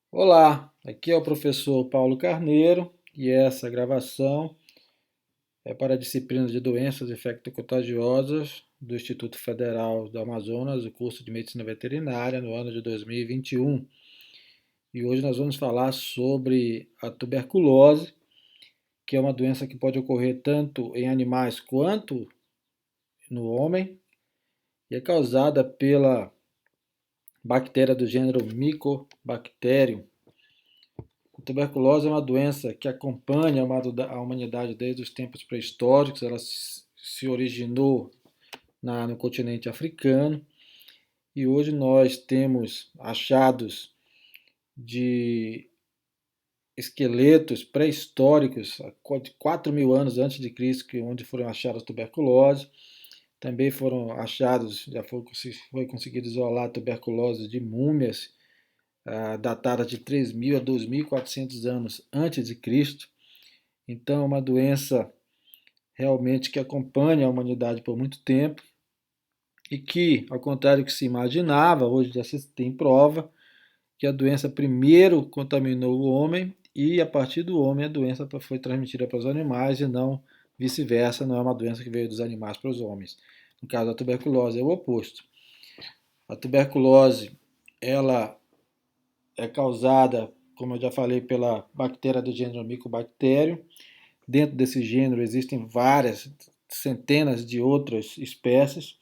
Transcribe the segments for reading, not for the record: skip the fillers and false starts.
Olá, aqui é o professor Paulo Carneiro e essa gravação é para a disciplina de doenças infecto-contagiosas do Instituto Federal do Amazonas, o curso de Medicina Veterinária no ano de 2021. E hoje nós vamos falar sobre a tuberculose, que é uma doença que pode ocorrer tanto em animais quanto no homem e é causada pela bactéria do gênero Mycobacterium. A tuberculose é uma doença que acompanha a humanidade desde os tempos pré-históricos. Ela se originou no continente africano e hoje nós temos achados de esqueletos pré-históricos de 4.000 anos antes de Cristo, onde foram achadas tuberculose. Também foram achados, foi conseguido isolar a tuberculose de múmias datadas de 3.000 a 2.400 anos antes de Cristo. Então, é uma doença realmente que acompanha a humanidade por muito tempo e que, ao contrário do que se imaginava, hoje já se tem prova que a doença primeiro contaminou o homem e, a partir do homem, a doença foi transmitida para os animais e não vice-versa, não é uma doença que veio dos animais para os homens. No caso da tuberculose, é o oposto. A tuberculose, ela é causada, como eu já falei, pela bactéria do gênero Mycobacterium. Dentro desse gênero existem várias, centenas de outras espécies,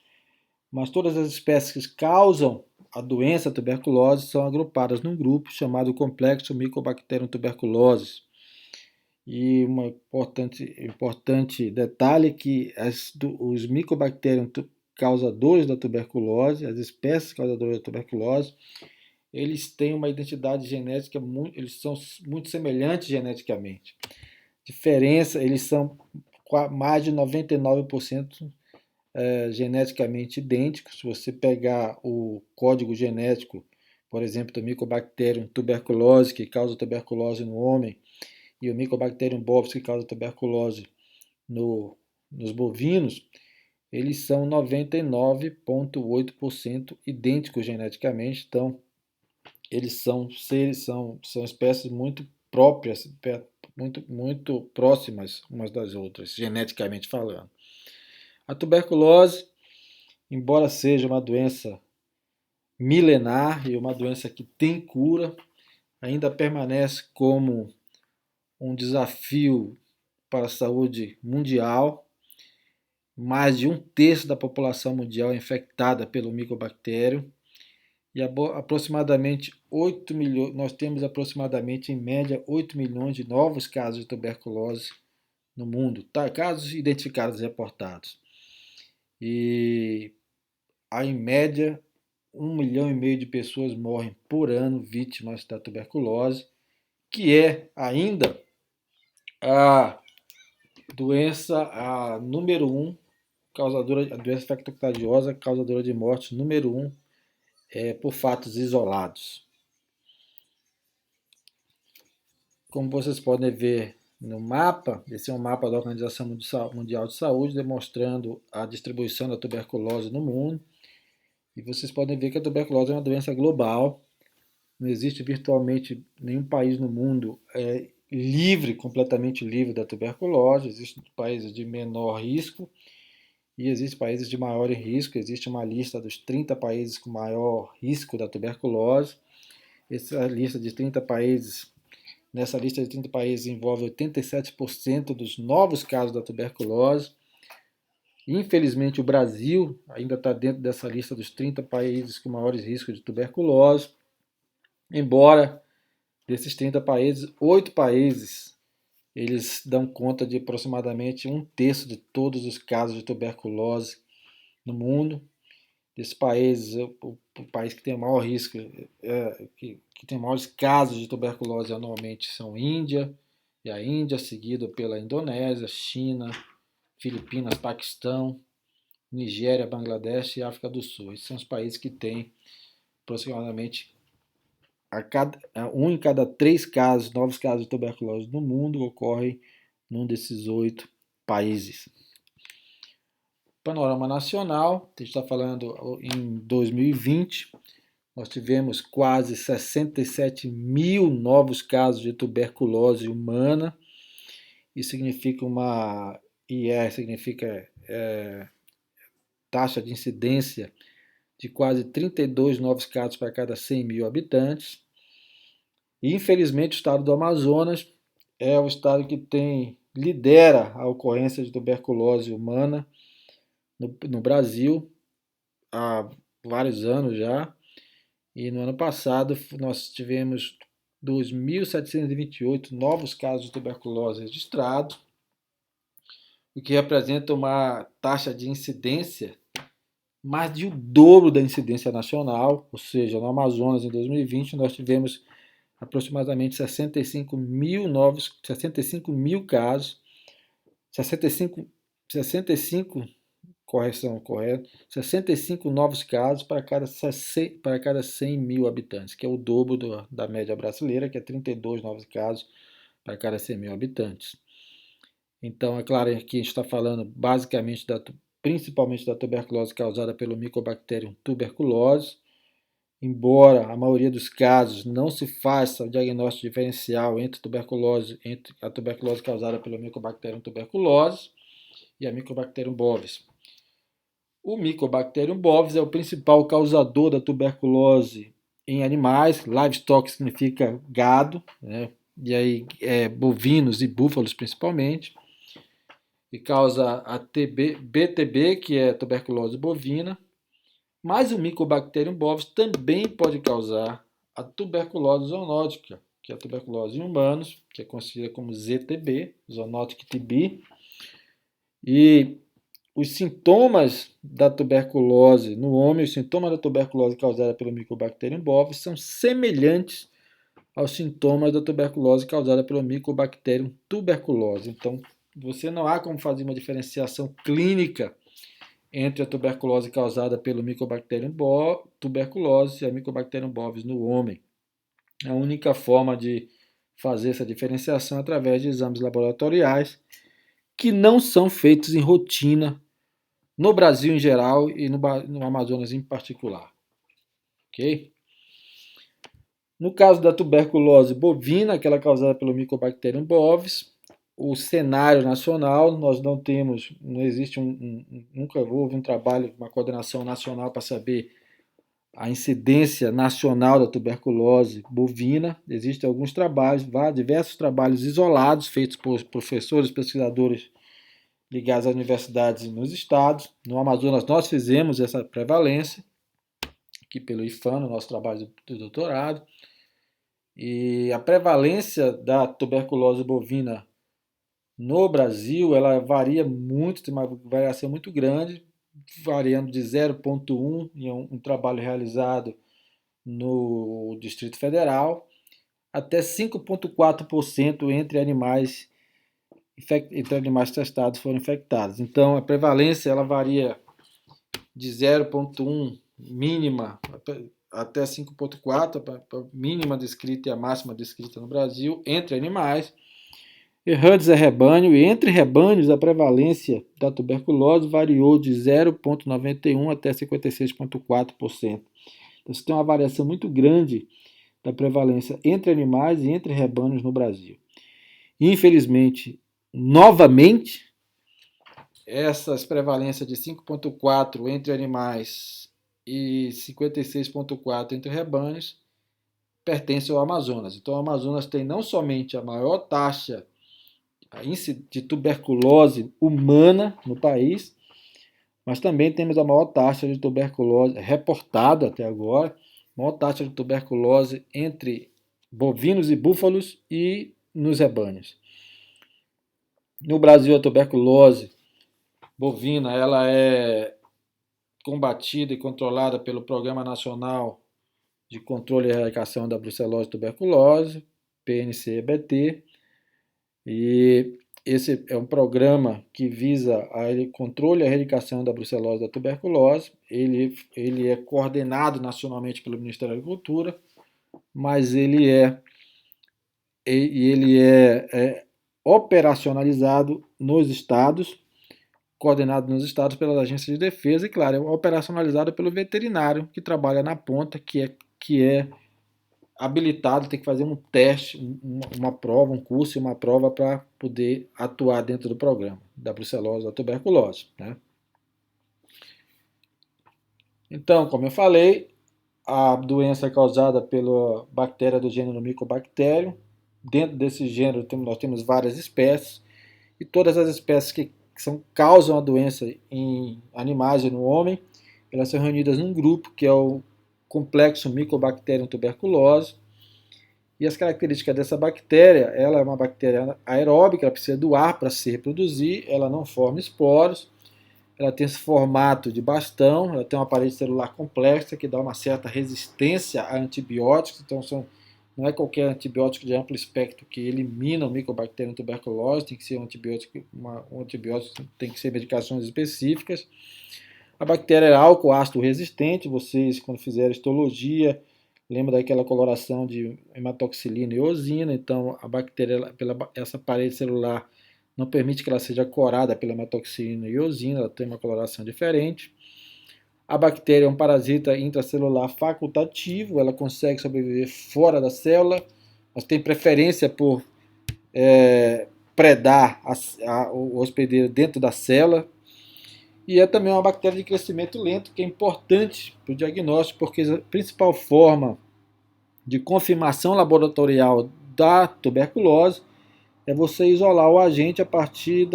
mas todas as espécies que causam a doença tuberculose são agrupadas num grupo chamado complexo Mycobacterium tuberculosis. E um importante detalhe é que os Mycobacterium causadores da tuberculose, as espécies causadoras da tuberculose, eles têm uma identidade genética, eles são muito semelhantes geneticamente. Diferença, eles são mais de 99% geneticamente idênticos. Se você pegar o código genético, por exemplo, do Mycobacterium tuberculose, que causa tuberculose no homem, e o Mycobacterium bovis, que causa tuberculose nos bovinos, eles são 99,8% idênticos geneticamente. Então, eles são espécies muito próprias, muito próximas umas das outras, geneticamente falando. A tuberculose, embora seja uma doença milenar e uma doença que tem cura, ainda permanece como um desafio para a saúde mundial. Mais de um terço da população mundial é infectada pelo micobactério e aproximadamente 8 milhões, nós temos aproximadamente em média 8 milhões de novos casos de tuberculose no mundo, casos identificados e reportados. E há em média 1,5 milhão de pessoas morrem por ano vítimas da tuberculose, que é ainda a doença número um, a doença infecto-contagiosa causadora de morte número um por fatos isolados. Como vocês podem ver no mapa, esse é um mapa da Organização Mundial de Saúde demonstrando a distribuição da tuberculose no mundo. E vocês podem ver que a tuberculose é uma doença global. Não existe virtualmente nenhum país no mundo completamente livre da tuberculose. Existem países de menor risco e existem países de maior risco. Existe uma lista dos 30 países com maior risco da tuberculose. Essa lista de 30 países, nessa lista de 30 países envolve 87% dos novos casos da tuberculose. Infelizmente, o Brasil ainda está dentro dessa lista dos 30 países com maiores riscos de tuberculose, embora desses 30 países, 8 países eles dão conta de aproximadamente um terço de todos os casos de tuberculose no mundo. Desses países, o país que tem o maior risco, que tem maiores casos de tuberculose anualmente são Índia, e a Índia, seguido pela Indonésia, China, Filipinas, Paquistão, Nigéria, Bangladesh e África do Sul. Esses são os países que têm aproximadamente um em cada 3 casos, novos casos de tuberculose no mundo ocorrem num desses 8 países. Panorama nacional, a gente está falando em 2020, nós tivemos quase 67 mil novos casos de tuberculose humana. Isso significa significa taxa de incidência de quase 32 novos casos para cada 100 mil habitantes. E, infelizmente, o estado do Amazonas é o estado que lidera a ocorrência de tuberculose humana no Brasil há vários anos já. E no ano passado nós tivemos 2.728 novos casos de tuberculose registrados, o que representa uma taxa de incidência mais de o dobro da incidência nacional, ou seja, no Amazonas em 2020 nós tivemos aproximadamente 65 mil casos, 65 novos casos para cada 100 mil habitantes, que é o dobro da média brasileira, que é 32 novos casos para cada 100 mil habitantes. Então, é claro que a gente está falando basicamente principalmente da tuberculose causada pelo Mycobacterium tuberculose, embora a maioria dos casos não se faça o diagnóstico diferencial entre a tuberculose causada pelo Mycobacterium tuberculose e a Mycobacterium bovis. O Mycobacterium bovis é o principal causador da tuberculose em animais, livestock significa gado, né? E aí bovinos e búfalos principalmente, e causa a BTB, que é tuberculose bovina, mas o Mycobacterium bovis também pode causar a tuberculose zoonótica, que é a tuberculose em humanos, que é conhecida como ZTB, Zoonotic TB, e os sintomas da tuberculose no homem, os sintomas da tuberculose causada pelo Mycobacterium bovis são semelhantes aos sintomas da tuberculose causada pelo Mycobacterium tuberculose. Então, você não há como fazer uma diferenciação clínica entre a tuberculose causada pelo Mycobacterium tuberculose e a Mycobacterium bovis no homem. A única forma de fazer essa diferenciação é através de exames laboratoriais que não são feitos em rotina no Brasil em geral e no Amazonas em particular. Ok? No caso da tuberculose bovina, aquela causada pelo Mycobacterium bovis, o cenário nacional, nós não existe nunca houve um trabalho, uma coordenação nacional para saber a incidência nacional da tuberculose bovina. Existem alguns trabalhos, diversos trabalhos isolados feitos por professores, pesquisadores ligados às universidades nos estados. No Amazonas nós fizemos essa prevalência, aqui pelo IFAM, no nosso trabalho de doutorado. E a prevalência da tuberculose bovina no Brasil, ela varia muito, tem uma variação muito grande, variando de 0,1 em um trabalho realizado no Distrito Federal, até 5,4% entre animais testados foram infectados. Então, a prevalência ela varia de 0,1 mínima até 5,4, a mínima descrita e a máxima descrita no Brasil, entre animais. Herrantes é rebanho, e entre rebanhos a prevalência da tuberculose variou de 0,91 até 56,4%. Então, você tem uma variação muito grande da prevalência entre animais e entre rebanhos no Brasil. Infelizmente, novamente, essas prevalências de 5,4 entre animais e 56,4 entre rebanhos pertencem ao Amazonas. Então, o Amazonas tem não somente a maior taxa de tuberculose humana no país, mas também temos a maior taxa de tuberculose reportada até agora, maior taxa de tuberculose entre bovinos e búfalos e nos rebanhos. No Brasil, a tuberculose bovina ela é combatida e controlada pelo Programa Nacional de Controle e Erradicação da Brucelose e Tuberculose, PNC-EBT, e esse é um programa que visa o controle e a erradicação da brucelose e da tuberculose. Ele é coordenado nacionalmente pelo Ministério da Agricultura, mas ele é operacionalizado nos estados, coordenado nos estados pelas agências de defesa e, claro, é operacionalizado pelo veterinário que trabalha na ponta, que é que é habilitado, tem que fazer um teste, uma prova, um curso e uma prova para poder atuar dentro do programa da brucelose, da tuberculose, né? Então, como eu falei, a doença é causada pela bactéria do gênero Mycobacterium. Dentro desse gênero nós temos várias espécies, e todas as espécies que causam a doença em animais e no homem, elas são reunidas num grupo que é o complexo Mycobacterium tuberculose. E as características dessa bactéria, ela é uma bactéria aeróbica, ela precisa do ar para se reproduzir, ela não forma esporos, ela tem esse formato de bastão, ela tem uma parede celular complexa que dá uma certa resistência a antibióticos, então não é qualquer antibiótico de amplo espectro que elimina o Mycobacterium tuberculose, tem que ser um antibiótico tem que ser medicações específicas. A bactéria é álcool ácido resistente, vocês quando fizerem histologia, lembra daquela coloração de hematoxilina e eosina, então a bactéria, essa parede celular, não permite que ela seja corada pela hematoxilina e eosina, ela tem uma coloração diferente. A bactéria é um parasita intracelular facultativo, ela consegue sobreviver fora da célula, mas tem preferência por predar o hospedeiro dentro da célula. E é também uma bactéria de crescimento lento, que é importante para o diagnóstico, porque a principal forma de confirmação laboratorial da tuberculose é você isolar o agente a partir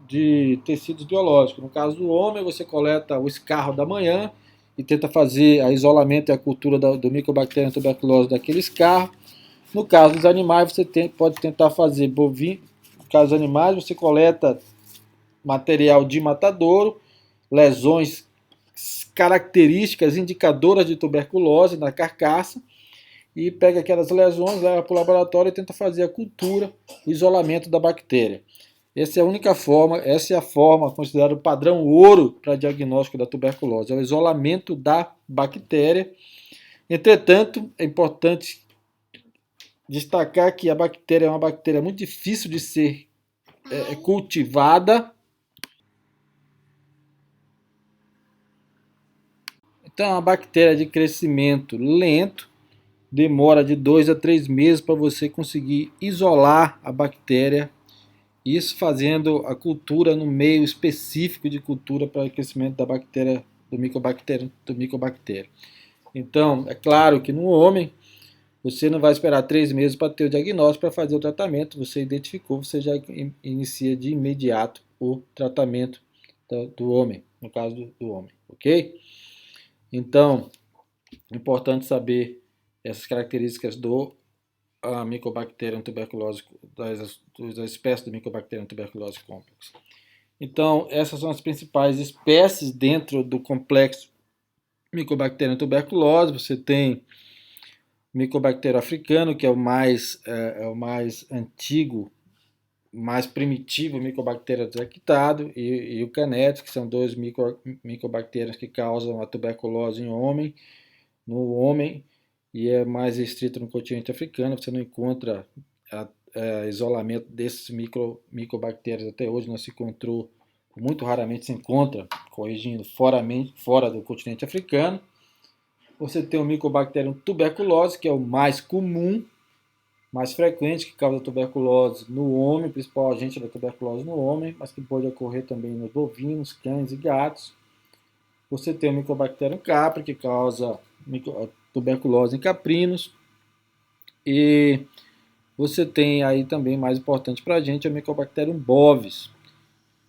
de tecidos biológicos. No caso do homem, você coleta o escarro da manhã e tenta fazer o isolamento e a cultura do Mycobacterium tuberculose daquele escarro. No caso dos animais, você pode tentar fazer bovino. No caso dos animais, você coleta material de matadouro, lesões características indicadoras de tuberculose na carcaça, e pega aquelas lesões, leva para o laboratório e tenta fazer a cultura, o isolamento da bactéria. Essa é a única forma, essa é a forma considerada o padrão ouro para diagnóstico da tuberculose, é o isolamento da bactéria. Entretanto, é importante destacar que a bactéria é uma bactéria muito difícil de ser cultivada. Então, é uma bactéria de crescimento lento, demora de 2 a 3 meses para você conseguir isolar a bactéria, isso fazendo a cultura no meio específico de cultura para o crescimento da bactéria, do micobactério. Então, é claro que no homem, você não vai esperar 3 meses para ter o diagnóstico, para fazer o tratamento, você identificou, você já inicia de imediato o tratamento do homem, no caso do homem, ok? Então, é importante saber essas características do Mycobacterium tuberculose, das espécies do Mycobacterium tuberculose complex. Então, essas são as principais espécies dentro do complexo Mycobacterium tuberculose. Você tem o Mycobacterium africano, que é o mais antigo, mais primitivo Mycobacterium detectado, e o Canetes, que são dois micobactérios que causam a tuberculose no homem, e é mais restrito no continente africano. Você não encontra isolamento desses micobactérias até hoje, não se encontrou, muito raramente se encontra, corrigindo, fora do continente africano. Você tem o Mycobacterium tuberculose, que é o mais comum, mais frequente, que causa tuberculose no homem, principal agente da tuberculose no homem, mas que pode ocorrer também nos bovinos, cães e gatos. Você tem o Mycobacterium capri, que causa tuberculose em caprinos. E você tem aí também, mais importante para a gente, o Mycobacterium bovis,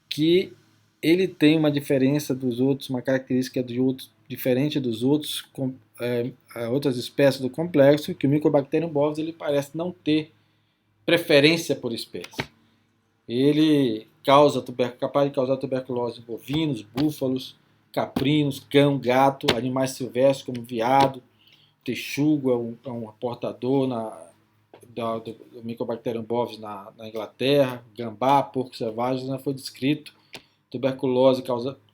que ele tem uma diferença dos outros, uma característica diferente dos outros, outras espécies do complexo, que o Mycobacterium bovis ele parece não ter preferência por espécie. Ele capaz de causar tuberculose em bovinos, búfalos, caprinos, cão, gato, animais silvestres como veado, texugo é um portador do Mycobacterium bovis na Inglaterra, gambá, porco selvagem, já foi descrito. Tuberculose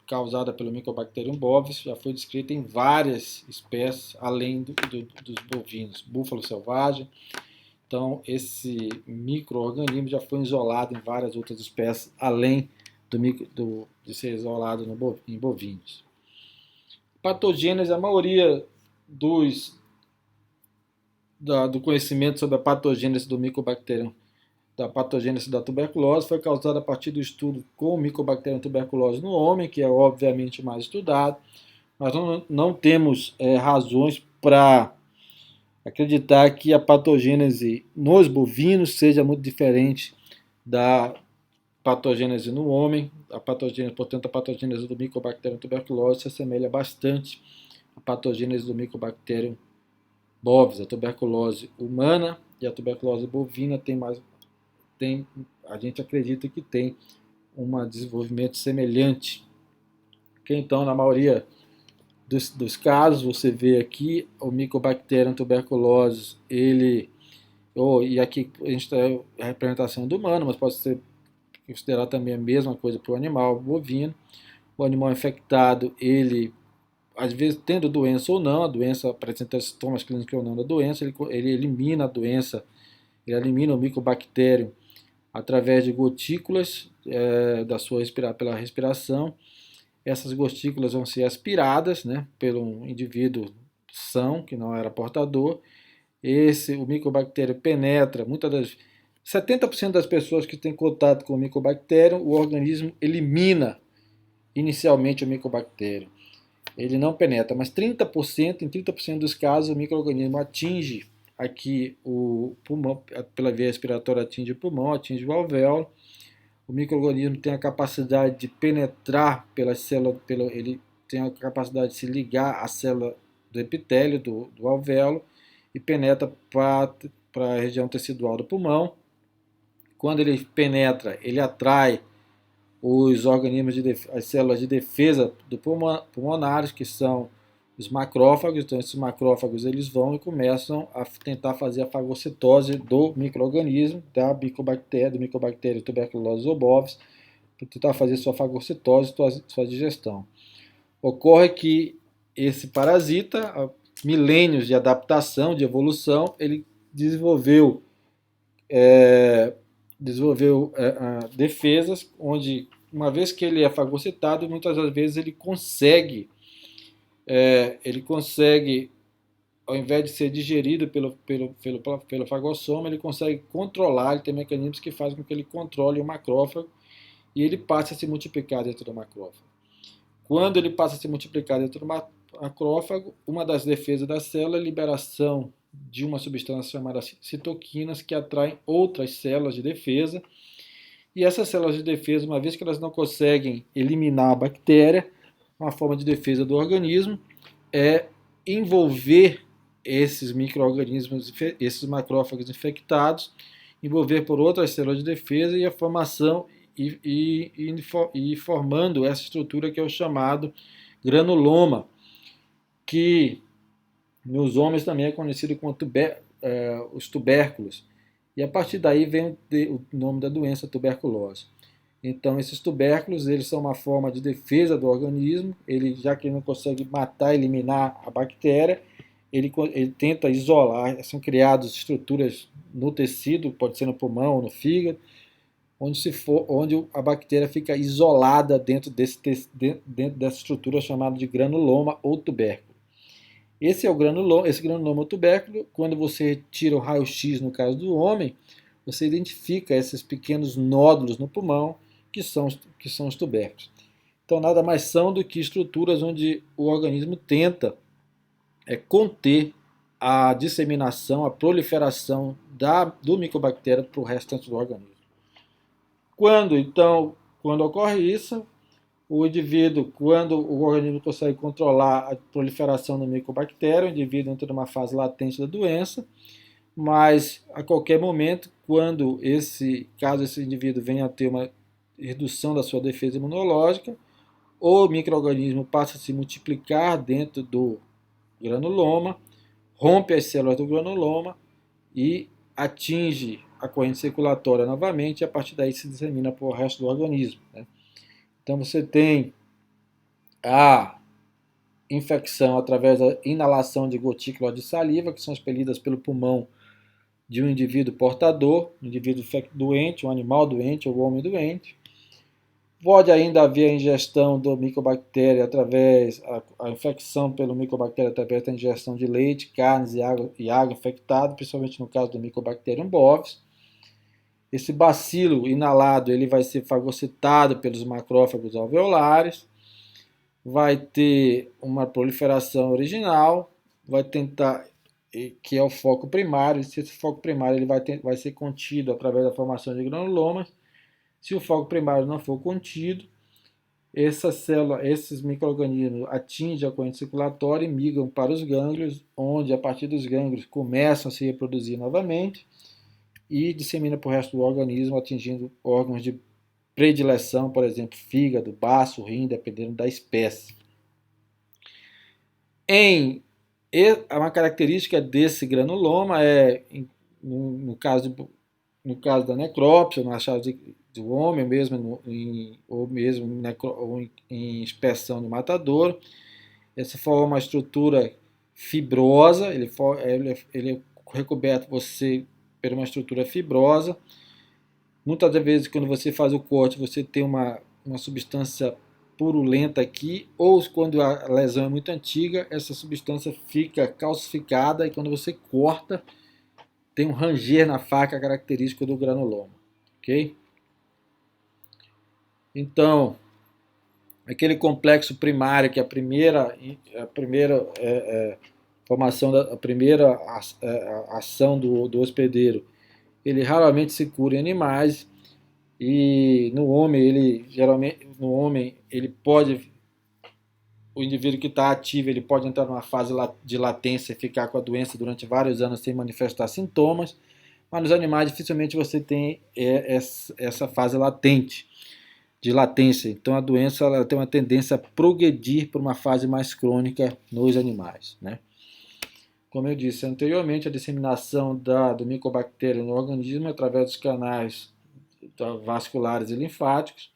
causada pelo Mycobacterium bovis já foi descrita em várias espécies, além dos bovinos, búfalo selvagem. Então, esse micro-organismo já foi isolado em várias outras espécies, além de ser isolado em bovinos. Patogênese, a maioria dos do conhecimento sobre a patogênese do Mycobacterium, da patogênese da tuberculose, foi causada a partir do estudo com o Mycobacterium tuberculose no homem, que é obviamente mais estudado. Nós não temos razões para acreditar que a patogênese nos bovinos seja muito diferente da patogênese no homem. Portanto, a patogênese do Mycobacterium tuberculose se assemelha bastante à patogênese do Mycobacterium bovis. A tuberculose humana e a tuberculose bovina a gente acredita que tem um desenvolvimento semelhante. Que então, na maioria dos casos, você vê aqui o Mycobacterium tuberculose, e aqui a gente tem a representação do humano, mas pode ser considerar também a mesma coisa para o animal bovino. O animal infectado, ele, às vezes, tendo doença ou não, a doença apresenta sintomas clínicos ou não da doença, ele elimina a doença, ele elimina o Mycobacterium através de gotículas pela respiração. Essas gotículas vão ser aspiradas, né, pelo indivíduo são, que não era portador. O Mycobacterium penetra, 70% das pessoas que têm contato com o Mycobacterium, o organismo elimina inicialmente o Mycobacterium. Ele não penetra, mas em 30% dos casos, o micro-organismo atinge aqui o pulmão, pela via respiratória atinge o pulmão, atinge o alvéolo. O micro-organismo tem a capacidade de penetrar pelas células, ele tem a capacidade de se ligar à célula do epitélio, do alvéolo, e penetra para a região tecidual do pulmão. Quando ele penetra, ele atrai os organismos, as células de defesa do pulmonares, que são os macrófagos. Então, esses macrófagos eles vão e começam a tentar fazer a fagocitose do micro-organismo, do Mycobacterium tuberculosis bovis, para tentar fazer sua fagocitose, sua digestão. Ocorre que esse parasita, milênios de adaptação, de evolução, ele desenvolveu defesas onde, uma vez que ele é fagocitado, muitas das vezes ele consegue, ao invés de ser digerido pelo fagossoma, ele consegue controlar, ele tem mecanismos que fazem com que ele controle o macrófago e ele passe a se multiplicar dentro do macrófago. Quando ele passa a se multiplicar dentro do macrófago, uma das defesas da célula é a liberação de uma substância chamada citoquinas, que atraem outras células de defesa. E essas células de defesa, uma vez que elas não conseguem eliminar a bactéria, uma forma de defesa do organismo é envolver esses micro-organismos, esses macrófagos infectados, envolver por outras células de defesa e a formação e formando essa estrutura que é o chamado granuloma, que nos homens também é conhecido como os tubérculos. E a partir daí vem o nome da doença, tuberculose. Então, esses tubérculos, eles são uma forma de defesa do organismo. Já que ele não consegue matar, eliminar a bactéria, ele tenta isolar. São criadas estruturas no tecido, pode ser no pulmão ou no fígado, onde a bactéria fica isolada dentro dessa estrutura chamada de granuloma ou tubérculo. Esse granuloma ou tubérculo, quando você tira o raio-x no caso do homem, você identifica esses pequenos nódulos no pulmão, que são os tubérculos. Então, nada mais são do que estruturas onde o organismo tenta conter a disseminação, a proliferação do micobactéria para o restante do organismo. Quando ocorre isso, o indivíduo, quando o organismo consegue controlar a proliferação do micobactéria, o indivíduo entra numa fase latente da doença, mas a qualquer momento, caso esse indivíduo venha a ter uma redução da sua defesa imunológica, o micro-organismo passa a se multiplicar dentro do granuloma, rompe as células do granuloma e atinge a corrente circulatória novamente, e a partir daí se dissemina para o resto do organismo, né? Então você tem a infecção através da inalação de gotículas de saliva, que são expelidas pelo pulmão de um indivíduo portador, um indivíduo doente, um animal doente ou um homem doente. Pode ainda haver a ingestão do micobactéria através, a infecção pelo micobactéria através da ingestão de leite, carnes e água infectada, principalmente no caso do Mycobacterium bovis. Esse bacilo inalado ele vai ser fagocitado pelos macrófagos alveolares, vai ter uma proliferação original, vai tentar, que é o foco primário, se esse foco primário ele vai ser contido através da formação de granulomas. Se o foco primário não for contido, essa célula, esses micro-organismos atingem a corrente circulatória e migram para os gânglios, onde a partir dos gânglios começam a se reproduzir novamente e dissemina para o resto do organismo, atingindo órgãos de predileção, por exemplo, fígado, baço, rim, dependendo da espécie. Uma característica desse granuloma é, no caso da necrópsia, no achado do homem, ou mesmo em inspeção do matadouro, essa forma uma estrutura fibrosa, ele é recoberto por uma estrutura fibrosa. Muitas vezes, quando você faz o corte, você tem uma substância purulenta aqui, ou quando a lesão é muito antiga, essa substância fica calcificada e quando você corta, tem um ranger na faca característico do granuloma, ok? Então, aquele complexo primário que a primeira formação, a primeira ação do hospedeiro, ele raramente se cura em animais e no homem o indivíduo que está ativo ele pode entrar numa fase de latência e ficar com a doença durante vários anos sem manifestar sintomas, mas nos animais dificilmente você tem essa fase latente, de latência. Então a doença ela tem uma tendência a progredir para uma fase mais crônica nos animais, né? Como eu disse anteriormente, a disseminação do micobactéria no organismo é através dos canais vasculares e linfáticos.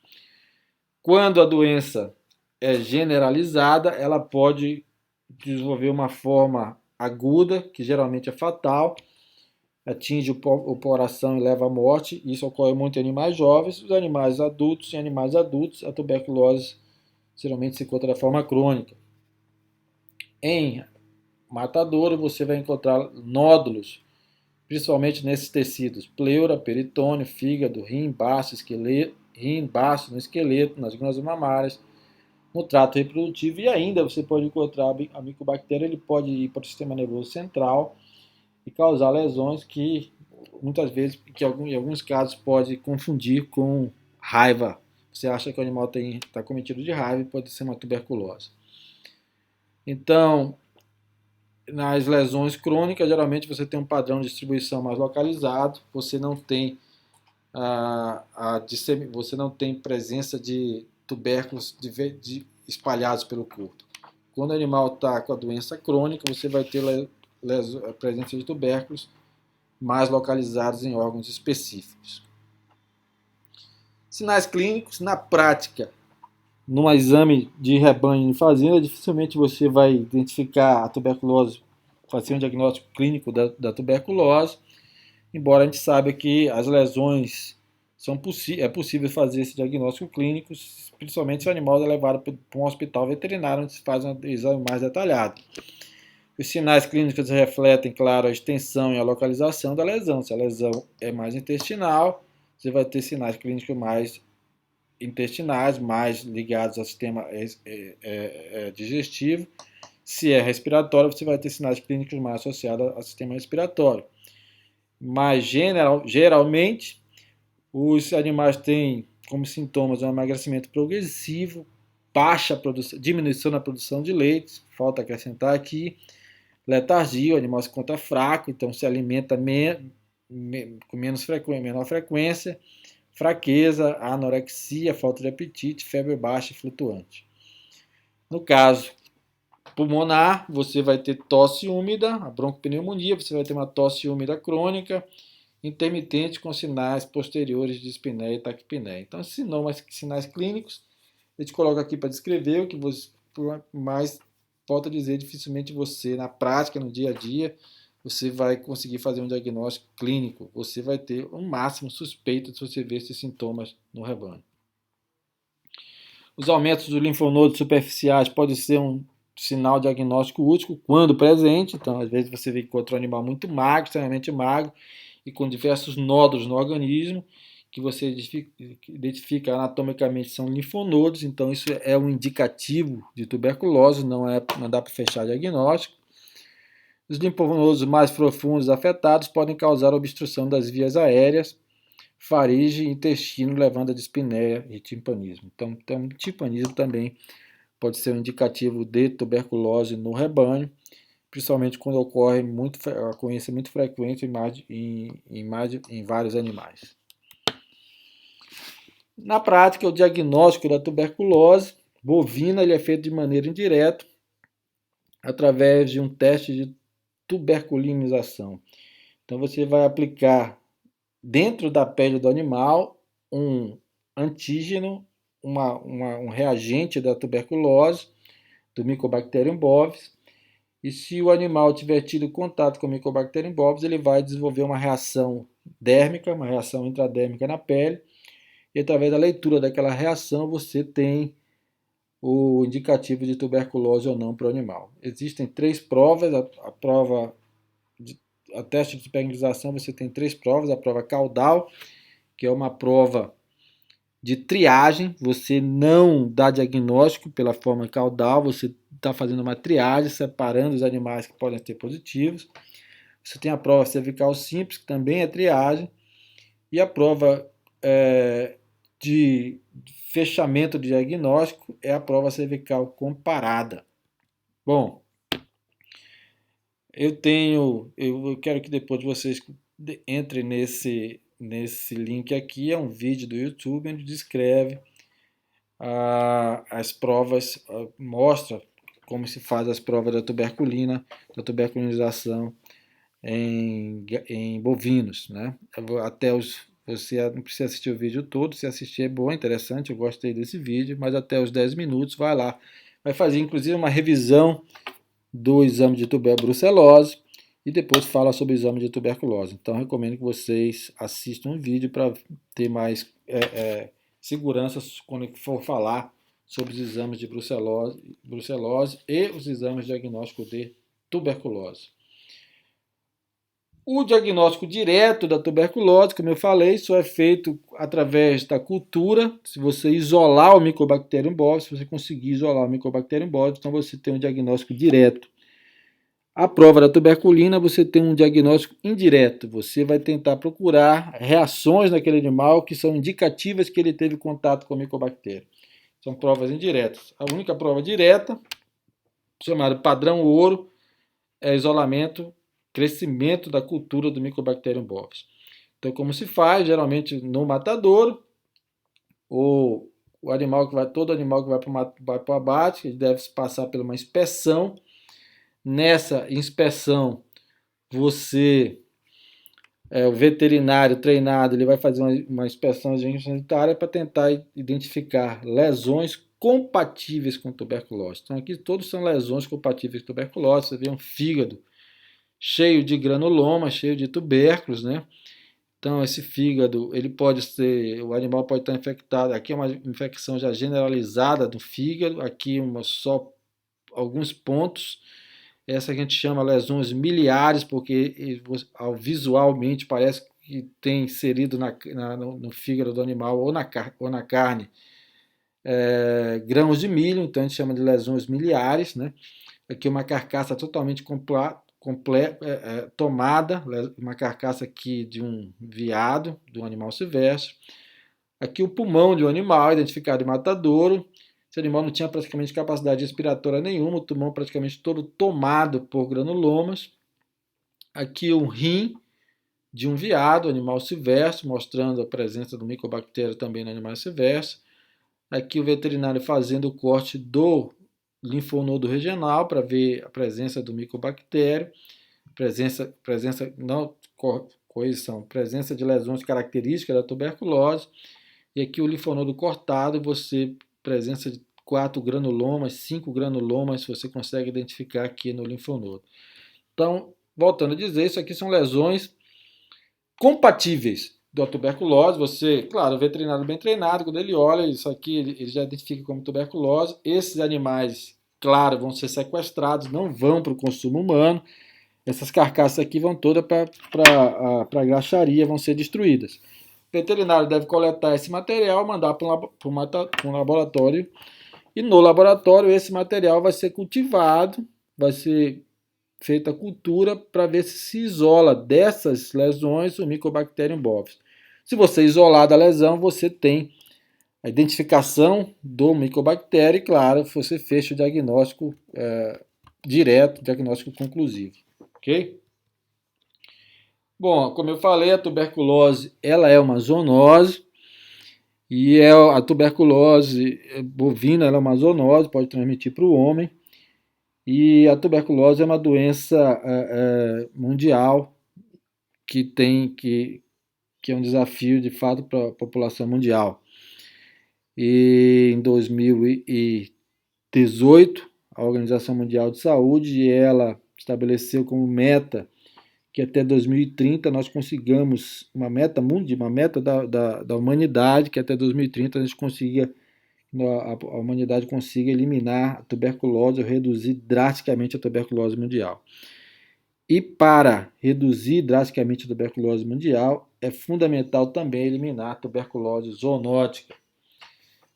Quando a doença é generalizada, ela pode desenvolver uma forma aguda, que geralmente é fatal, atinge o coração e leva à morte. Isso ocorre muito em animais jovens. Os animais adultos, em animais adultos, a tuberculose geralmente se encontra da forma crônica. Em matadouro, você vai encontrar nódulos, principalmente nesses tecidos: pleura, peritônio, fígado, rim, baço, no esqueleto, nas glândulas mamárias, no trato reprodutivo, e ainda você pode encontrar a micobactéria, ele pode ir para o sistema nervoso central e causar lesões que muitas vezes, em alguns casos, pode confundir com raiva. Você acha que o animal está cometido de raiva e pode ser uma tuberculose. Então, nas lesões crônicas, geralmente você tem um padrão de distribuição mais localizado, você não tem você não tem presença de tubérculos espalhados pelo corpo. Quando o animal está com a doença crônica, você vai ter a presença de tubérculos mais localizados em órgãos específicos. Sinais clínicos, na prática, num exame de rebanho em fazenda, dificilmente você vai identificar a tuberculose, fazer um diagnóstico clínico da tuberculose, embora a gente saiba que as lesões é possível fazer esse diagnóstico clínico, principalmente se o animal é levado para um hospital veterinário, onde se faz um exame mais detalhado. Os sinais clínicos refletem, claro, a extensão e a localização da lesão. Se a lesão é mais intestinal, você vai ter sinais clínicos mais intestinais, mais ligados ao sistema digestivo. Se é respiratório, você vai ter sinais clínicos mais associados ao sistema respiratório. Mas, geralmente, os animais têm como sintomas um emagrecimento progressivo, diminuição na produção de leite, falta acrescentar aqui, letargia, o animal se encontra fraco, então se alimenta com menor frequência, fraqueza, anorexia, falta de apetite, febre baixa e flutuante. No caso pulmonar, você vai ter tosse úmida, a broncopneumonia, você vai ter uma tosse úmida crônica, intermitente com sinais posteriores de espinéia e taquipneia. Então, sinais clínicos, a gente coloca aqui para descrever o que você, mais volto a dizer, dificilmente você, na prática, no dia a dia, você vai conseguir fazer um diagnóstico clínico. Você vai ter um máximo suspeito se você ver esses sintomas no rebanho. Os aumentos dos linfonodos superficiais podem ser um sinal diagnóstico útil quando presente. Então, às vezes você vê que encontra um animal muito magro, extremamente magro, e com diversos nódulos no organismo, que você identifica anatomicamente são linfonodos. Então, isso é um indicativo de tuberculose, não dá para fechar diagnóstico. Os linfonodos mais profundos afetados podem causar obstrução das vias aéreas, faringe e intestino, levando a dispneia e timpanismo. Então, timpanismo também pode ser um indicativo de tuberculose no rebanho, principalmente quando ocorre a ocorrência muito frequente em vários animais. Na prática, o diagnóstico da tuberculose bovina ele é feito de maneira indireta, através de um teste de tuberculinização. Então, você vai aplicar dentro da pele do animal um antígeno, um reagente da tuberculose, do Mycobacterium bovis, e se o animal tiver tido contato com o Mycobacterium bovis, ele vai desenvolver uma reação dérmica, uma reação intradérmica na pele, e através da leitura daquela reação você tem o indicativo de tuberculose ou não para o animal. Existem 3 provas, a teste de tuberculinização você tem 3 provas, a prova caudal, que é uma prova de triagem, você não dá diagnóstico pela forma caudal, você está fazendo uma triagem, separando os animais que podem ser positivos. Você tem a prova cervical simples, que também é triagem, e a prova de fechamento de diagnóstico é a prova cervical comparada. Bom, eu quero que depois vocês entrem nesse link aqui, é um vídeo do YouTube onde descreve as provas, mostra como se faz as provas da tuberculinização em bovinos, né? Você não precisa assistir o vídeo todo, se assistir é bom, interessante, eu gostei desse vídeo, mas até os 10 minutos vai lá. Vai fazer inclusive uma revisão do exame de tuberculose e depois fala sobre o exame de tuberculose. Então recomendo que vocês assistam um vídeo para ter mais segurança quando for falar sobre os exames de brucelose e os exames diagnósticos de tuberculose. O diagnóstico direto da tuberculose, como eu falei, só é feito através da cultura. Se você isolar o Mycobacterium bovis, se você conseguir isolar o Mycobacterium bovis, então você tem um diagnóstico direto. A prova da tuberculina, você tem um diagnóstico indireto. Você vai tentar procurar reações naquele animal que são indicativas que ele teve contato com o Mycobacterium. São provas indiretas. A única prova direta, chamada padrão ouro, é isolamento, crescimento da cultura do Mycobacterium bovis. Então, como se faz? Geralmente no matadouro, todo animal que vai para o abate, ele deve passar por uma inspeção. Nessa inspeção, o veterinário treinado, ele vai fazer uma inspeção sanitária para tentar identificar lesões compatíveis com tuberculose. Então, aqui todos são lesões compatíveis com tuberculose. Você vê um fígado cheio de granuloma, cheio de tubérculos, né? Então, esse fígado, o animal pode estar infectado. Aqui é uma infecção já generalizada do fígado, aqui só alguns pontos. Essa a gente chama lesões miliares, porque visualmente parece que tem inserido no fígado do animal ou na carne grãos de milho, então a gente chama de lesões miliares, né? Aqui uma carcaça totalmente tomada, uma carcaça aqui de um veado, de um animal silvestre. Aqui o pulmão de um animal, identificado em matadouro. Esse animal não tinha praticamente capacidade respiratória nenhuma, o pulmão praticamente todo tomado por granulomas. Aqui o rim de um veado, animal silvestre, mostrando a presença do Mycobacterium também no animal silvestre. Aqui o veterinário fazendo o corte do linfonodo regional para ver a presença do Mycobacterium, presença de lesões características da tuberculose. E aqui o linfonodo cortado, presença de 4 granulomas, 5 granulomas, você consegue identificar aqui no linfonodo. Então, voltando a dizer, isso aqui são lesões compatíveis. da tuberculose. Você, claro, o veterinário bem treinado, quando ele olha isso aqui, ele já identifica como tuberculose. Esses animais, claro, vão ser sequestrados, não vão para o consumo humano. Essas carcaças aqui vão todas para a graxaria, vão ser destruídas. O veterinário deve coletar esse material, mandar para um laboratório, e no laboratório esse material vai ser cultivado, vai ser feita a cultura para ver se isola dessas lesões o Mycobacterium bovis. Se você isolar da lesão, você tem a identificação do Mycobacterium e, claro, você fecha o diagnóstico direto, diagnóstico conclusivo. Ok? Bom, como eu falei, a tuberculose ela é uma zoonose e a tuberculose bovina ela é uma zoonose, pode transmitir para o homem. E a tuberculose é uma doença mundial que é um desafio de fato para a população mundial. E em 2018, a Organização Mundial de Saúde ela estabeleceu como meta que até 2030 nós consigamos uma meta mundial, uma meta da humanidade, que até 2030 a gente consiga a humanidade consiga eliminar a tuberculose ou reduzir drasticamente a tuberculose mundial. E para reduzir drasticamente a tuberculose mundial, é fundamental também eliminar a tuberculose zoonótica.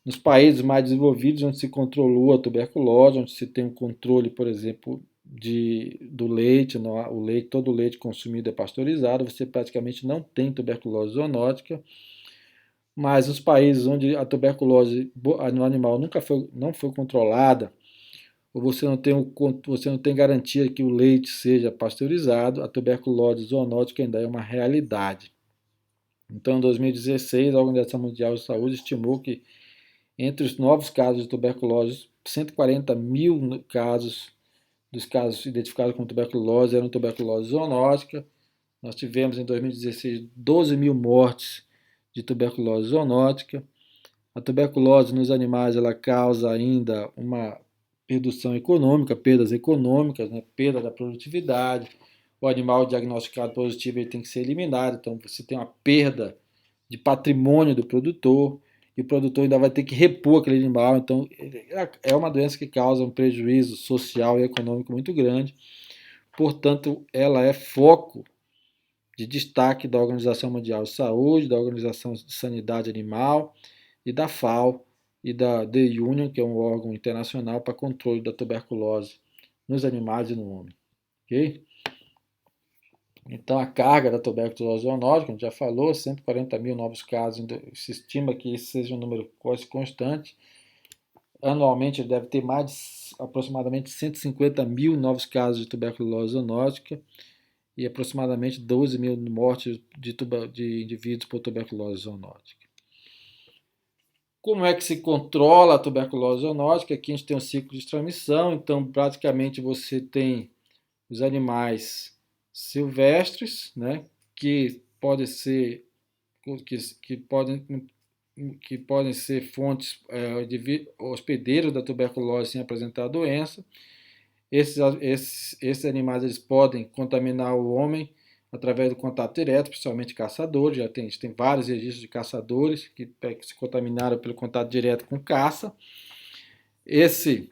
Nos países mais desenvolvidos, onde se controlou a tuberculose, onde se tem um controle, por exemplo, do leite, todo o leite consumido é pasteurizado, você praticamente não tem tuberculose zoonótica. Mas nos países onde a tuberculose no animal não foi controlada, ou você não tem garantia que o leite seja pasteurizado, a tuberculose zoonótica ainda é uma realidade. Então, em 2016, a Organização Mundial de Saúde estimou que entre os novos casos de tuberculose, 140 mil casos dos casos identificados com tuberculose eram tuberculose zoonótica. Nós tivemos em 2016 12 mil mortes de tuberculose zoonótica. A tuberculose nos animais ela causa ainda uma redução econômica, perdas econômicas, né? Perda da produtividade. O animal diagnosticado positivo ele tem que ser eliminado, então você tem uma perda de patrimônio do produtor e o produtor ainda vai ter que repor aquele animal. Então é uma doença que causa um prejuízo social e econômico muito grande. Portanto, ela é foco de destaque da Organização Mundial de Saúde, da Organização de Sanidade Animal e da FAO e da The Union, que é um órgão internacional para controle da tuberculose nos animais e no homem. Ok? Então, a carga da tuberculose zoonótica, a gente já falou, 140 mil novos casos, se estima que esse seja um número quase constante. Anualmente deve ter mais de aproximadamente 150 mil novos casos de tuberculose zoonótica e aproximadamente 12 mil mortes de indivíduos por tuberculose zoonótica. Como é que se controla a tuberculose zoonótica? Aqui a gente tem um ciclo de transmissão, então praticamente você tem os animais silvestres, né, que podem ser que podem ser fontes hospedeiros da tuberculose sem apresentar a doença. Esses animais eles podem contaminar o homem através do contato direto, principalmente caçadores. A gente tem vários registros de caçadores que se contaminaram pelo contato direto com caça. Esses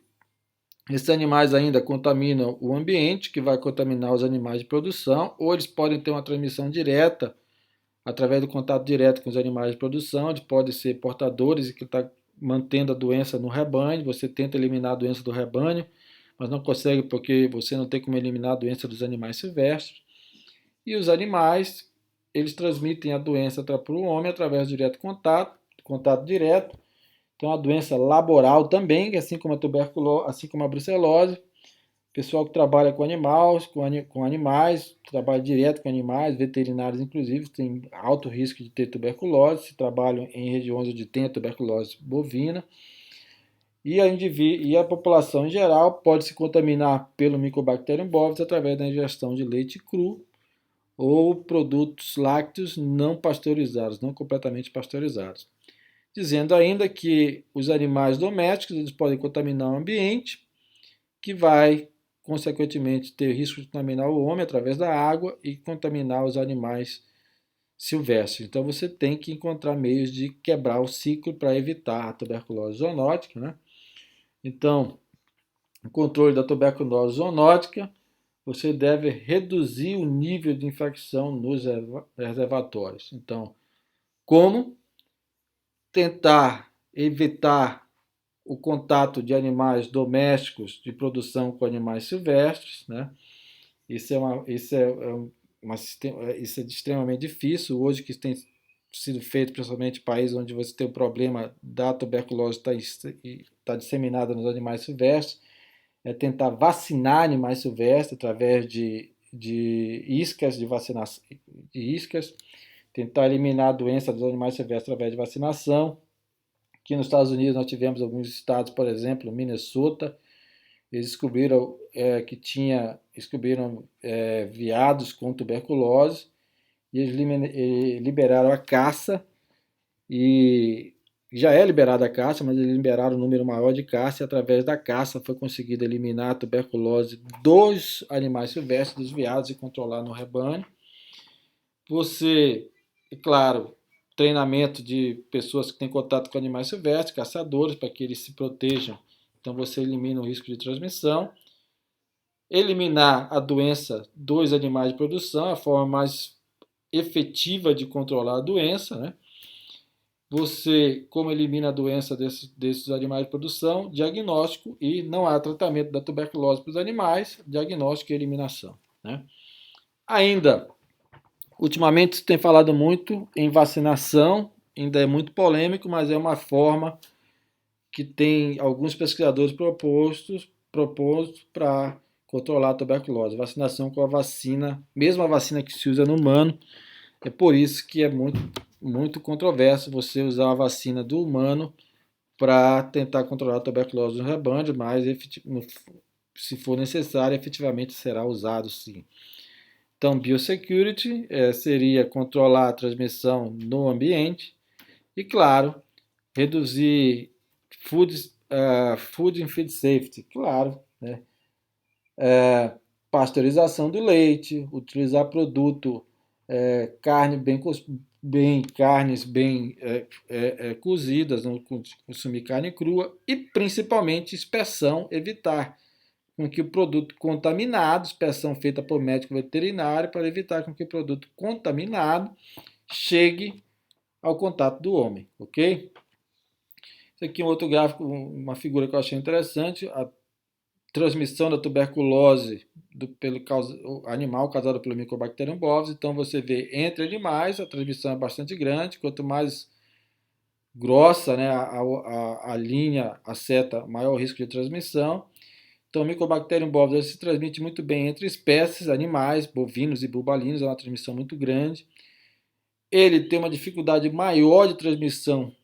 animais ainda contaminam o ambiente, que vai contaminar os animais de produção, ou eles podem ter uma transmissão direta através do contato direto com os animais de produção. Eles podem ser portadores e que está mantendo a doença no rebanho. Você tenta eliminar a doença do rebanho, mas não consegue porque você não tem como eliminar a doença dos animais silvestres. E os animais, eles transmitem a doença para o homem através do direto contato direto. Então a doença laboral também, assim como a tuberculose, assim como a brucelose. Pessoal que trabalha com animais, trabalha direto com animais, veterinários inclusive, tem alto risco de ter tuberculose, se trabalham em regiões onde tem a tuberculose bovina. E a população em geral pode se contaminar pelo Mycobacterium bovis através da ingestão de leite cru ou produtos lácteos não pasteurizados, não completamente pasteurizados. Dizendo ainda que os animais domésticos eles podem contaminar o ambiente, que vai, consequentemente, ter risco de contaminar o homem através da água e contaminar os animais silvestres. Então você tem que encontrar meios de quebrar o ciclo para evitar a tuberculose zoonótica, né? Então, o controle da tuberculose zoonótica, você deve reduzir o nível de infecção nos reservatórios. Então, como tentar evitar o contato de animais domésticos de produção com animais silvestres, né? Isso é extremamente difícil. Hoje que tem sido feito, principalmente em países onde você tem o problema da tuberculose tá disseminada nos animais silvestres, é tentar vacinar animais silvestres através de iscas de vacinação, de iscas, tentar eliminar a doença dos animais silvestres através de vacinação. Aqui nos Estados Unidos nós tivemos alguns estados, por exemplo, Minnesota, eles descobriram veados com tuberculose e eles liberaram a caça e já é liberada a caça, mas eles liberaram um número maior de caça e através da caça foi conseguido eliminar a tuberculose dos animais silvestres, dos veados e controlar no rebanho. Você, é claro, treinamento de pessoas que têm contato com animais silvestres, caçadores, para que eles se protejam. Então você elimina o risco de transmissão. Eliminar a doença dos animais de produção é a forma mais efetiva de controlar a doença, né? Você, como elimina a doença desses animais de produção, diagnóstico, e não há tratamento da tuberculose para os animais, diagnóstico e eliminação, né? Ainda, ultimamente se tem falado muito em vacinação, ainda é muito polêmico, mas é uma forma que tem alguns pesquisadores propostos para controlar a tuberculose. Vacinação com a vacina, mesmo a vacina que se usa no humano, é por isso que é muito controverso você usar a vacina do humano para tentar controlar a tuberculose no rebanho, mas se for necessário, efetivamente será usado sim. Então, biosecurity seria controlar a transmissão no ambiente e, claro, reduzir food and feed safety, claro, né? Pasteurização do leite, utilizar produto, carnes bem cozidas, não consumir carne crua e principalmente inspeção, evitar com que o produto contaminado, inspeção feita por médico veterinário para evitar com que o produto contaminado chegue ao contato do homem, ok? Isso aqui é um outro gráfico, uma figura que eu achei interessante, a transmissão da tuberculose pelo animal causada pelo Mycobacterium bovis. Então você vê entre animais a transmissão é bastante grande, quanto mais grossa, né, a linha, a seta, maior o risco de transmissão. Então o Mycobacterium bovis se transmite muito bem entre espécies, animais, bovinos e bubalinos, é uma transmissão muito grande. Ele tem uma dificuldade maior de transmissão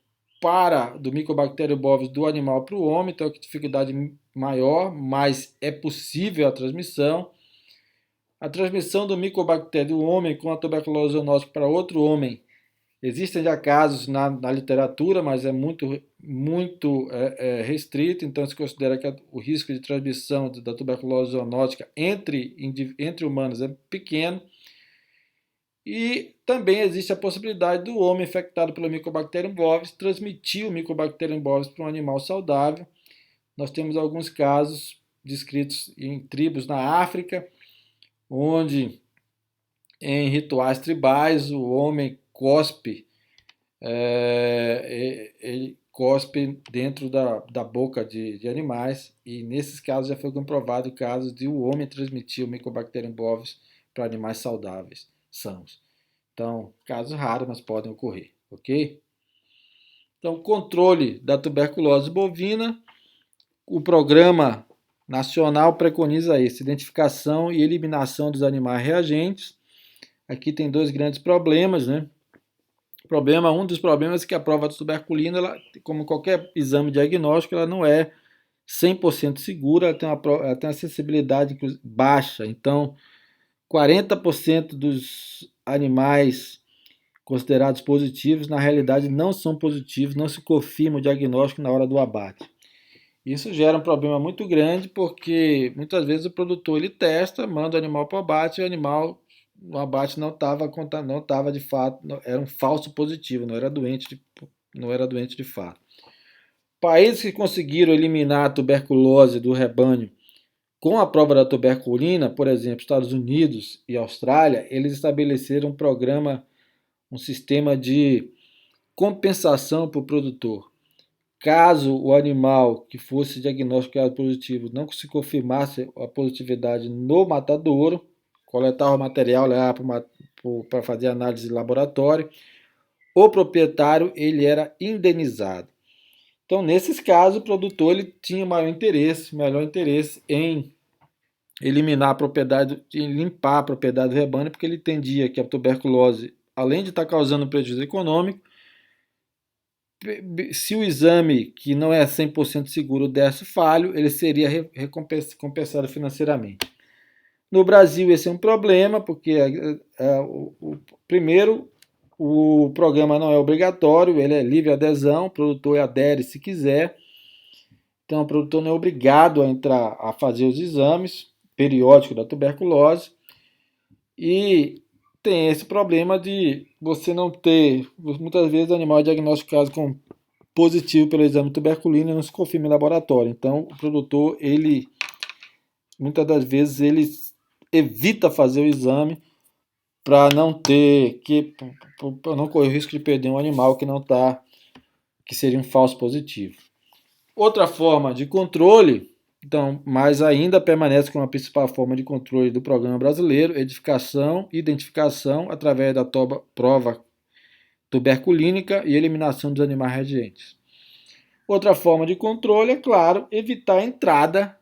do Mycobacterium bovis do animal para o homem, então é uma dificuldade maior, mas é possível a transmissão. A transmissão do Mycobacterium do homem com a tuberculose zoonótica para outro homem, existem já casos na literatura, mas é muito restrito, então se considera que o risco de transmissão da tuberculose zoonótica entre humanos é pequeno. E também existe a possibilidade do homem infectado pelo Mycobacterium bovis transmitir o Mycobacterium bovis para um animal saudável. Nós temos alguns casos descritos em tribos na África, onde em rituais tribais o homem ele cospe dentro da boca de animais, e nesses casos já foi comprovado casos de o homem transmitir o Mycobacterium bovis para animais saudáveis, sãos. Então, casos raros, mas podem ocorrer, ok? Então, controle da tuberculose bovina, o Programa Nacional preconiza isso, identificação e eliminação dos animais reagentes. Aqui tem dois grandes problemas, né? Um dos problemas é que a prova de tuberculina, como qualquer exame diagnóstico, ela não é 100% segura, ela tem uma acessibilidade baixa. Então, 40% dos animais considerados positivos, na realidade não são positivos, não se confirma o diagnóstico na hora do abate. Isso gera um problema muito grande, porque muitas vezes o produtor ele testa, manda o animal para o abate e o animal o abate não estava de fato, era um falso positivo, não era doente de fato. Países que conseguiram eliminar a tuberculose do rebanho com a prova da tuberculina, por exemplo, Estados Unidos e Austrália, eles estabeleceram um sistema de compensação para o produtor. Caso o animal que fosse diagnosticado positivo não se confirmasse a positividade no matadouro, coletava o material, levava para fazer análise de laboratório, o proprietário ele era indenizado. Então, nesses casos, o produtor ele tinha melhor interesse em eliminar a propriedade, em limpar a propriedade do rebanho, porque ele entendia que a tuberculose, além de estar causando prejuízo econômico, se o exame, que não é 100% seguro, desse falho, ele seria recompensado financeiramente. No Brasil, esse é um problema, porque primeiro, o programa não é obrigatório, ele é livre adesão, o produtor adere se quiser. Então, o produtor não é obrigado a entrar a fazer os exames periódicos da tuberculose. E tem esse problema de você não ter, muitas vezes o animal é diagnosticado com positivo pelo exame tuberculino e não se confirma em laboratório. Então, o produtor, muitas das vezes, ele evita fazer o exame para não ter para não correr o risco de perder um animal que seria um falso positivo. Outra forma de controle, então, mas ainda permanece como a principal forma de controle do programa brasileiro, identificação através da prova tuberculínica e eliminação dos animais reagentes. Outra forma de controle é, claro, evitar a entrada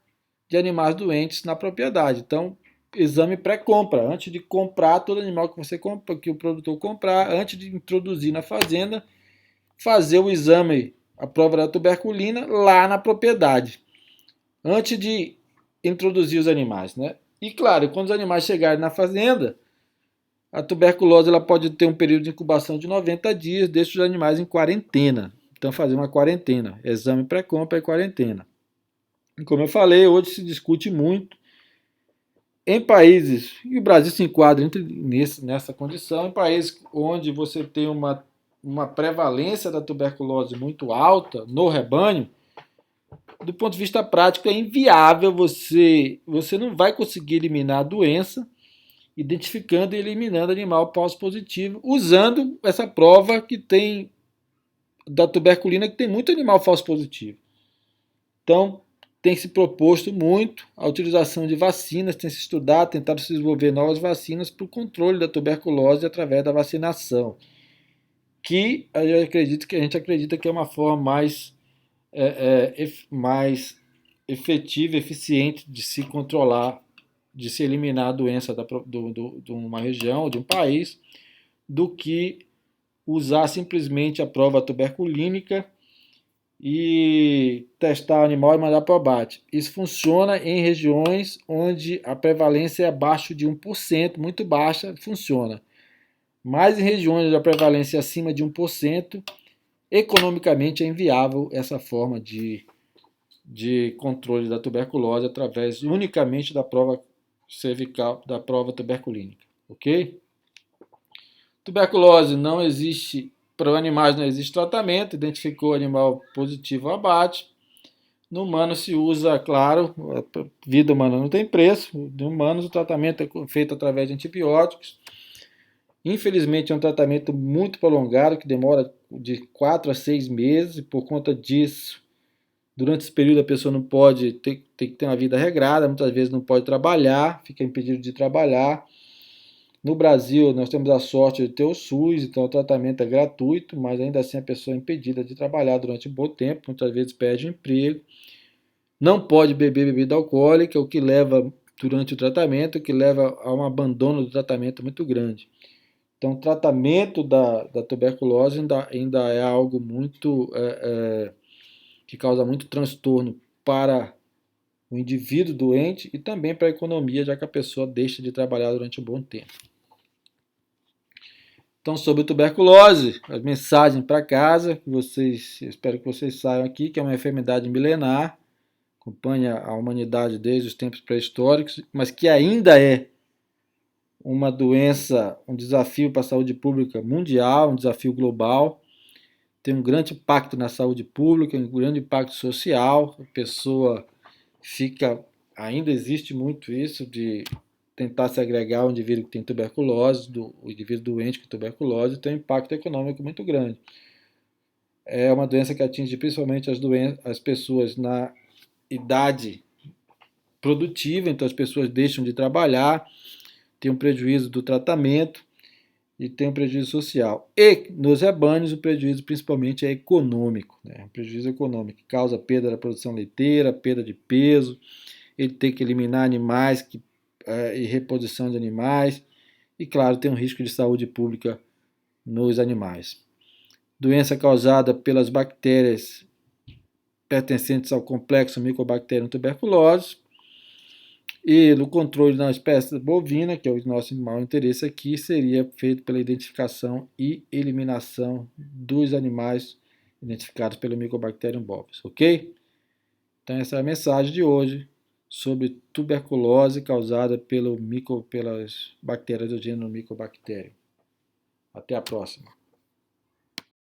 de animais doentes na propriedade. Então, exame pré-compra, antes de comprar todo animal que você compra, que o produtor comprar, antes de introduzir na fazenda, fazer o exame, a prova da tuberculina lá na propriedade, antes de introduzir os animais, né? E claro, quando os animais chegarem na fazenda, a tuberculose ela pode ter um período de incubação de 90 dias, deixa os animais em quarentena. Então, fazer uma quarentena, exame pré-compra e quarentena. E como eu falei, hoje se discute muito em países, e o Brasil se enquadra nessa condição, em países onde você tem uma prevalência da tuberculose muito alta no rebanho, do ponto de vista prático é inviável, você não vai conseguir eliminar a doença identificando e eliminando animal falso positivo, usando essa prova que tem da tuberculina, que tem muito animal falso positivo. Então, tem se proposto muito a utilização de vacinas, tem se estudado, tentado se desenvolver novas vacinas para o controle da tuberculose através da vacinação, que a gente acredita que é uma forma mais efetiva, eficiente de se controlar, de se eliminar a doença de uma região, de um país, do que usar simplesmente a prova tuberculínica e testar o animal e mandar para o abate. Isso funciona em regiões onde a prevalência é abaixo de 1%, muito baixa, funciona. Mas em regiões onde a prevalência é acima de 1%, economicamente é inviável essa forma de controle da tuberculose através unicamente da prova cervical, da prova tuberculínica, ok? Tuberculose não existe, para animais não existe tratamento, identificou o animal positivo ao abate. No humano se usa, claro, a vida humana não tem preço, de humanos o tratamento é feito através de antibióticos. Infelizmente é um tratamento muito prolongado, que demora de 4 a 6 meses, e por conta disso, durante esse período a pessoa não pode, tem que ter uma vida regrada, muitas vezes não pode trabalhar, fica impedido de trabalhar. No Brasil, nós temos a sorte de ter o SUS, então o tratamento é gratuito, mas ainda assim a pessoa é impedida de trabalhar durante um bom tempo, muitas vezes perde o emprego. Não pode beber bebida alcoólica, o que leva, durante o tratamento, o que leva a um abandono do tratamento muito grande. Então, o tratamento da tuberculose ainda é algo muito que causa muito transtorno para o indivíduo doente e também para a economia, já que a pessoa deixa de trabalhar durante um bom tempo. Então, sobre tuberculose, a mensagem para casa, espero que vocês saiam aqui, que é uma enfermidade milenar, acompanha a humanidade desde os tempos pré-históricos, mas que ainda é uma doença, um desafio para a saúde pública mundial, um desafio global, tem um grande impacto na saúde pública, um grande impacto social, a pessoa fica, ainda existe muito isso de tentar se agregar ao indivíduo que tem tuberculose, o indivíduo doente com tuberculose, tem um impacto econômico muito grande. É uma doença que atinge principalmente as pessoas na idade produtiva, então as pessoas deixam de trabalhar, tem um prejuízo do tratamento e tem um prejuízo social. E nos rebanhos o prejuízo principalmente é econômico, né? Um prejuízo econômico, que causa perda da produção leiteira, perda de peso, ele tem que eliminar animais e reposição de animais, e claro, tem um risco de saúde pública nos animais. Doença causada pelas bactérias pertencentes ao complexo Mycobacterium tuberculosis, e no controle da espécie bovina, que é o nosso maior interesse aqui, seria feito pela identificação e eliminação dos animais identificados pelo Mycobacterium bovis, ok? Então essa é a mensagem de hoje sobre tuberculose causada pelas bactérias do gênero Mycobacterium. Até a próxima.